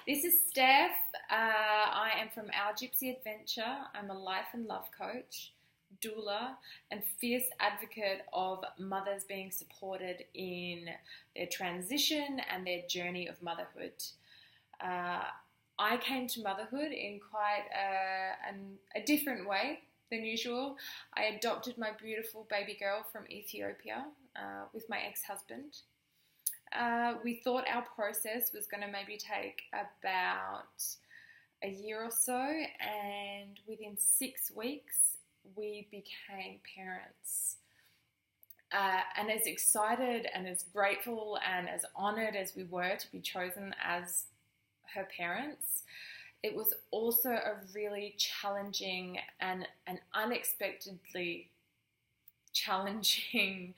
This is Steph. I am from Our Gypsy Adventure. I'm a life and love coach, doula, and fierce advocate of mothers being supported in their transition and their journey of motherhood. I came to motherhood in quite a different way than usual. I adopted my beautiful baby girl from Ethiopia with my ex-husband. We thought our process was going to maybe take about a year or so, and within 6 weeks we became parents. And as excited and as grateful and as honoured as we were to be chosen as her parents, it was also a really challenging and an unexpectedly challenging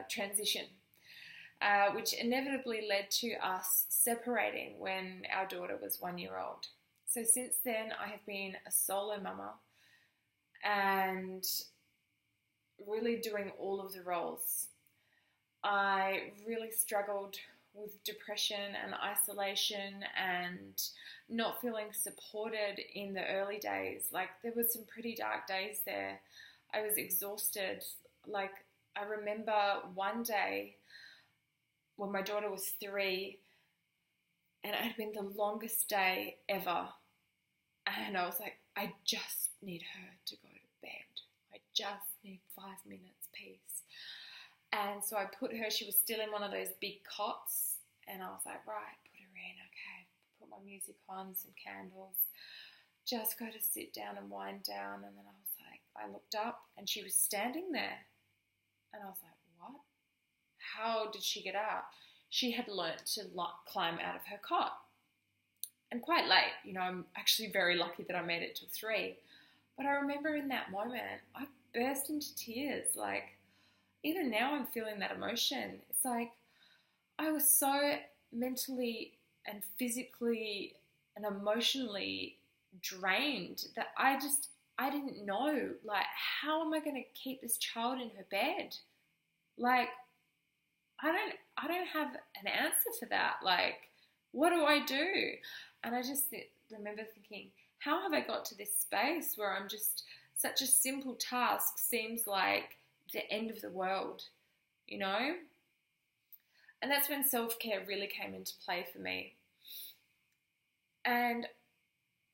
transition. Which inevitably led to us separating when our daughter was 1 year old. So since then, I have been a solo mama and really doing all of the roles. I really struggled with depression and isolation and not feeling supported in the early days. Like, there were some pretty dark days there. I was exhausted. Like, I remember one day when my daughter was 3, and it had been the longest day ever. And I was like, I just need her to go to bed. I just need 5 minutes peace. And so I put her, she was still in one of those big cots, and I was like, right, put her in, okay. Put my music on, some candles, just go to sit down and wind down. And then I was like, I looked up and she was standing there. And I was like, what? How did she get out? She had learnt to climb out of her cot. And quite late, I'm actually very lucky that I made it till 3. But I remember in that moment, I burst into tears. Like, even now I'm feeling that emotion. It's like, I was so mentally and physically and emotionally drained that I didn't know, like, how am I going to keep this child in her bed? Like, I don't have an answer for that. Like, what do I do? And I just remember thinking, how have I got to this space where I'm just, such a simple task seems like the end of the world, And that's when self-care really came into play for me. And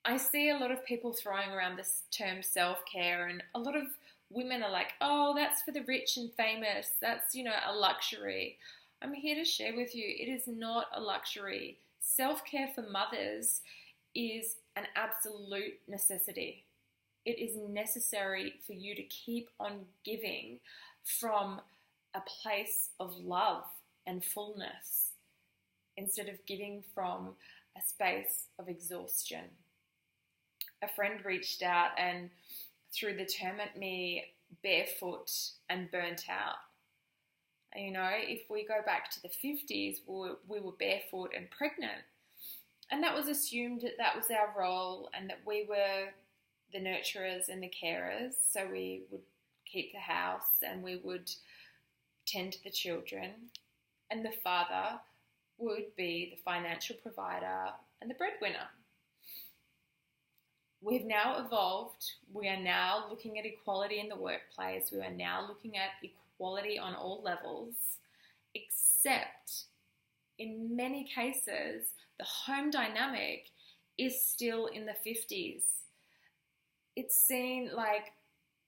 I see a lot of people throwing around this term self-care, and a lot of women are like, oh, that's for the rich and famous. That's, a luxury. I'm here to share with you, it is not a luxury. Self-care for mothers is an absolute necessity. It is necessary for you to keep on giving from a place of love and fullness instead of giving from a space of exhaustion. A friend reached out and threw the term at me, barefoot and burnt out. If we go back to the 50s, we were barefoot and pregnant. And that was assumed that was our role and that we were the nurturers and the carers. So we would keep the house and we would tend to the children. And the father would be the financial provider and the breadwinner. We've now evolved. We are now looking at equality in the workplace. We are now looking at equality on all levels, except in many cases, the home dynamic is still in the 50s. It's seen, like,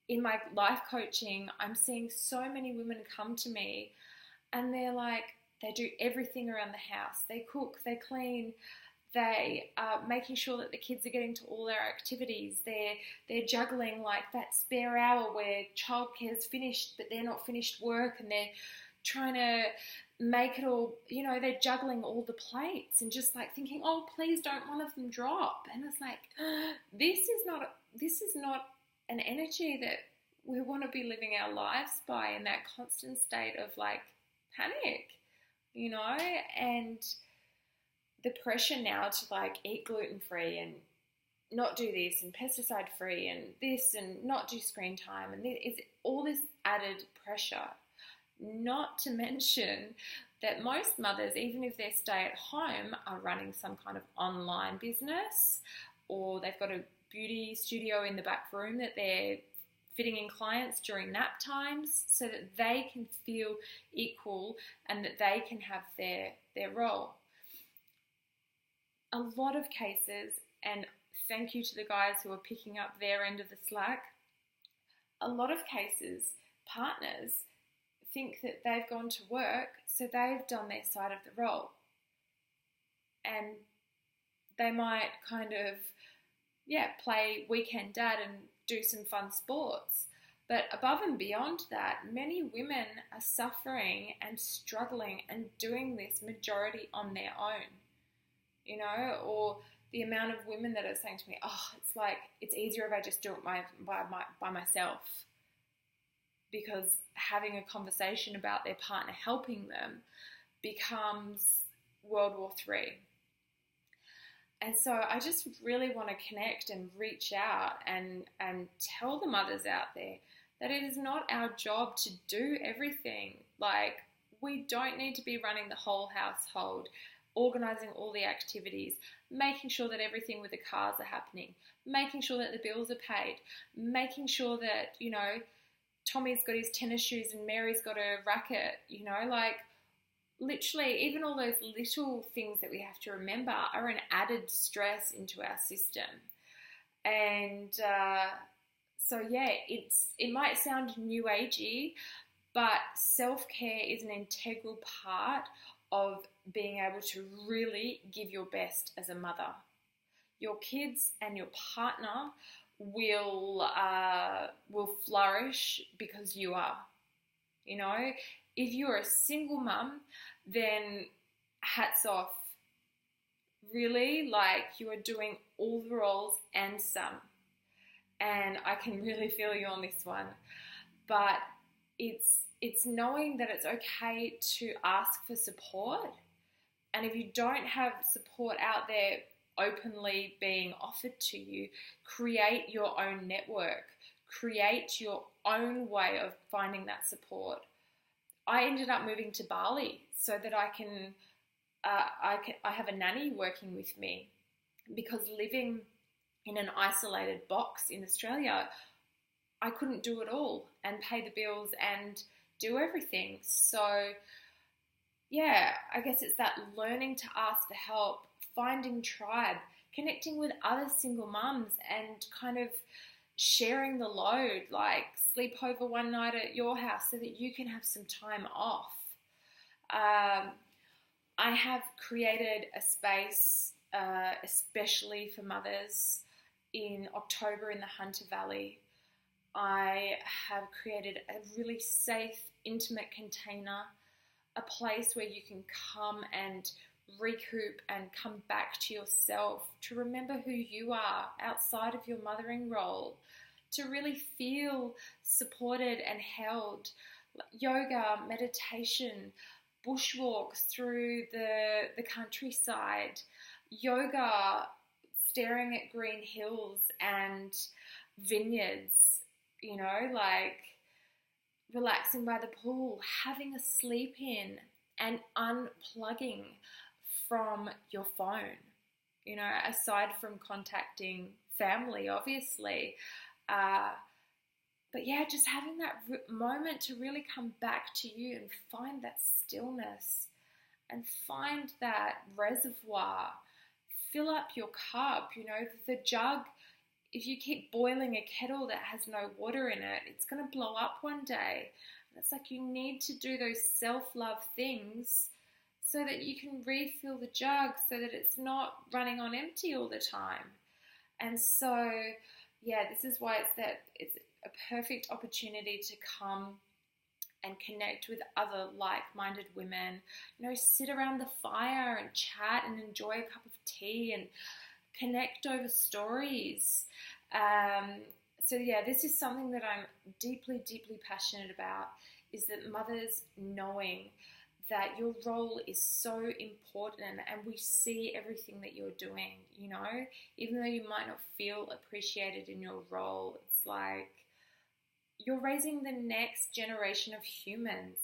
in my life coaching, I'm seeing so many women come to me and they're like, they do everything around the house. They cook, they clean, they are making sure that the kids are getting to all their activities. They're juggling like that spare hour where childcare's finished, but they're not finished work, and they're trying to make it all, they're juggling all the plates and just like thinking, oh, please don't one of them drop. And it's like, this is not an energy that we want to be living our lives by, in that constant state of like panic, and the pressure now to like eat gluten-free and not do this and pesticide-free and this and not do screen time, and it's all this added pressure, not to mention that most mothers, even if they stay at home, are running some kind of online business, or they've got a beauty studio in the back room that they're fitting in clients during nap times, so that they can feel equal and that they can have their role. A lot of cases, and thank you to the guys who are picking up their end of the slack, a lot of cases, partners think that they've gone to work, so they've done their side of the role. And they might kind of, play weekend dad and do some fun sports. But above and beyond that, many women are suffering and struggling and doing this majority on their own, or the amount of women that are saying to me, it's easier if I just do it by myself, because having a conversation about their partner helping them becomes World War III. And so I just really want to connect and reach out and tell the mothers out there that it is not our job to do everything. Like, we don't need to be running the whole household, organising all the activities, making sure that everything with the cars are happening, making sure that the bills are paid, making sure that, Tommy's got his tennis shoes and Mary's got a racket, literally, even all those little things that we have to remember are an added stress into our system. And it might sound new agey, but self-care is an integral part of being able to really give your best as a mother. Your kids and your partner will flourish because you are. If you're a single mum, then hats off. Really, you are doing all the roles and some. And I can really feel you on this one. But it's knowing that it's okay to ask for support. And if you don't have support out there openly being offered to you, create your own network. Create your own way of finding that support. I ended up moving to Bali so that I have a nanny working with me, because living in an isolated box in Australia, I couldn't do it all and pay the bills and do everything. So I guess it's that learning to ask for help, finding tribe, connecting with other single mums and kind of sharing the load, like sleep over one night at your house so that you can have some time off. I have created a space especially for mothers in October in the Hunter Valley. I have created a really safe, intimate container, a place where you can come and recoup and come back to yourself, to remember who you are outside of your mothering role, to really feel supported and held. Yoga, meditation, bushwalks through the countryside, yoga, staring at green hills and vineyards, relaxing by the pool, having a sleep in and unplugging from your phone, aside from contacting family, obviously. But just having that moment to really come back to you and find that stillness and find that reservoir. Fill up your cup, the jug. If you keep boiling a kettle that has no water in it, it's going to blow up one day. And it's like you need to do those self-love things so that you can refill the jug so that it's not running on empty all the time. And so, this is why it's a perfect opportunity to come and connect with other like-minded women. Sit around the fire and chat and enjoy a cup of tea and connect over stories. This is something that I'm deeply, deeply passionate about, is that mothers knowing that your role is so important and we see everything that you're doing, even though you might not feel appreciated in your role. It's like you're raising the next generation of humans,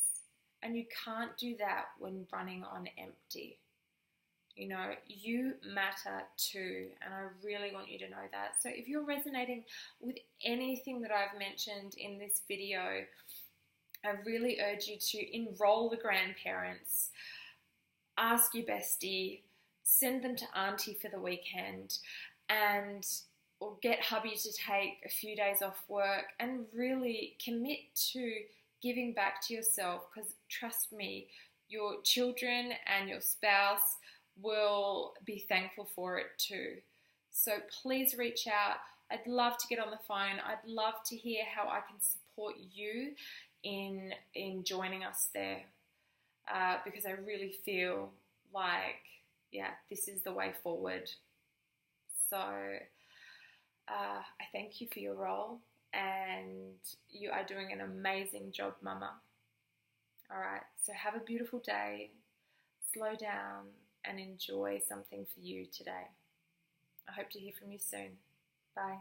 And you can't do that when running on empty. You know, you matter too, and I really want you to know that. So if you're resonating with anything that I've mentioned in this video, I really urge you to enroll the grandparents, ask your bestie, send them to auntie for the weekend, or get hubby to take a few days off work and really commit to giving back to yourself, because trust me, your children and your spouse will be thankful for it too. So please reach out. I'd love to get on the phone. I'd love to hear how I can support you in joining us there, because I really feel like, this is the way forward. So I thank you for your role, and you are doing an amazing job, Mama. All right, so have a beautiful day. Slow down and enjoy something for you today. I hope to hear from you soon. Bye.